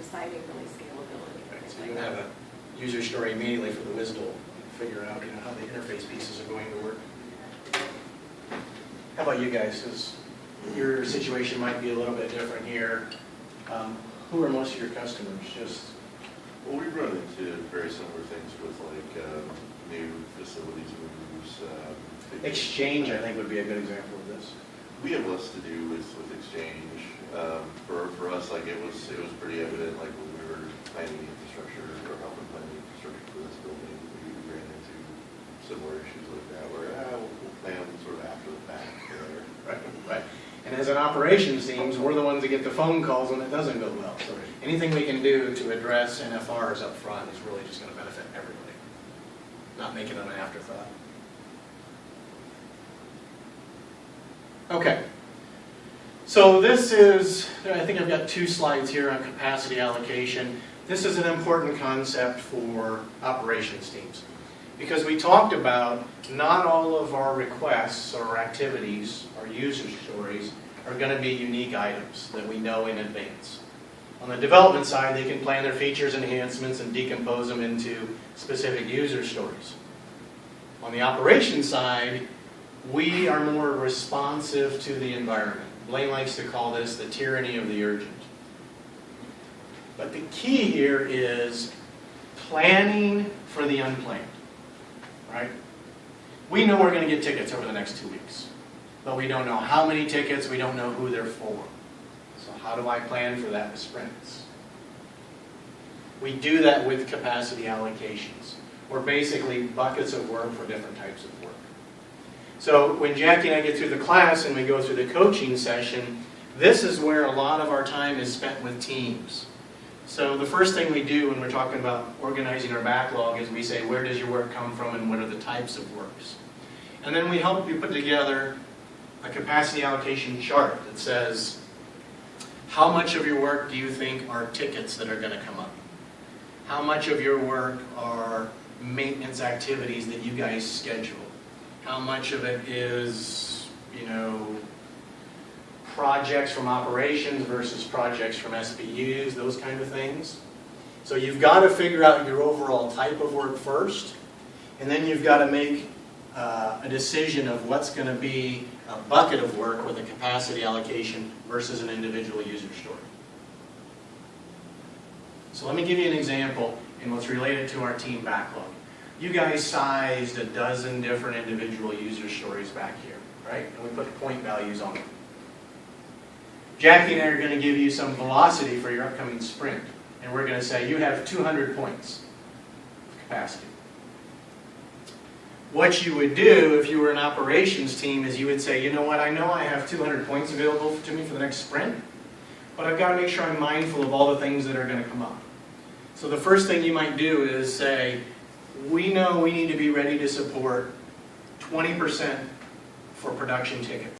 deciding really scalability. Right, so you can have a user story immediately for the WSDL, figure out how the interface pieces are going to work. How about you guys? 'Cause your situation might be a little bit different here. Who are most of your customers? Well, we run into very similar things with like new facilities moves. Exchange, I think, would be a good example of this. We have less to do with Exchange. For us, like it was pretty evident, like when we were planning infrastructure or helping plan the infrastructure for this building, we ran into similar issues like that, where we'll plan sort of after the fact. Right. And as an operations teams, we're the ones that get the phone calls when it doesn't go well. So anything we can do to address NFRs up front is really just going to benefit everybody, not make it an afterthought. Okay. So this is, I think I've got 2 slides here on capacity allocation. This is an important concept for operations teams, because we talked about not all of our requests or activities or user stories are going to be unique items that we know in advance. On the development side, they can plan their features, enhancements, and decompose them into specific user stories. On the operations side, we are more responsive to the environment. Blaine likes to call this the tyranny of the urgent. But the key here is planning for the unplanned, right? We know we're going to get tickets over the next 2 weeks, but we don't know how many tickets, we don't know who they're for. So how do I plan for that with sprints? We do that with capacity allocations, or basically buckets of work for different types of work. So when Jackie and I get through the class and we go through the coaching session, this is where a lot of our time is spent with teams. So the first thing we do when we're talking about organizing our backlog is we say, where does your work come from and what are the types of works? And then we help you put together a capacity allocation chart that says, how much of your work do you think are tickets that are going to come up? How much of your work are maintenance activities that you guys schedule? How much of it is, projects from operations versus projects from SBUs, those kind of things. So you've got to figure out your overall type of work first, and then you've got to make a decision of what's going to be a bucket of work with a capacity allocation versus an individual user story. So let me give you an example in what's related to our team backlog. You guys sized a dozen different individual user stories back here, right? And we put point values on them. Jackie and I are going to give you some velocity for your upcoming sprint. And we're going to say you have 200 points of capacity. What you would do if you were an operations team is you would say, you know what, I know I have 200 points available to me for the next sprint, but I've got to make sure I'm mindful of all the things that are going to come up. So the first thing you might do is say, we know we need to be ready to support 20% for production tickets.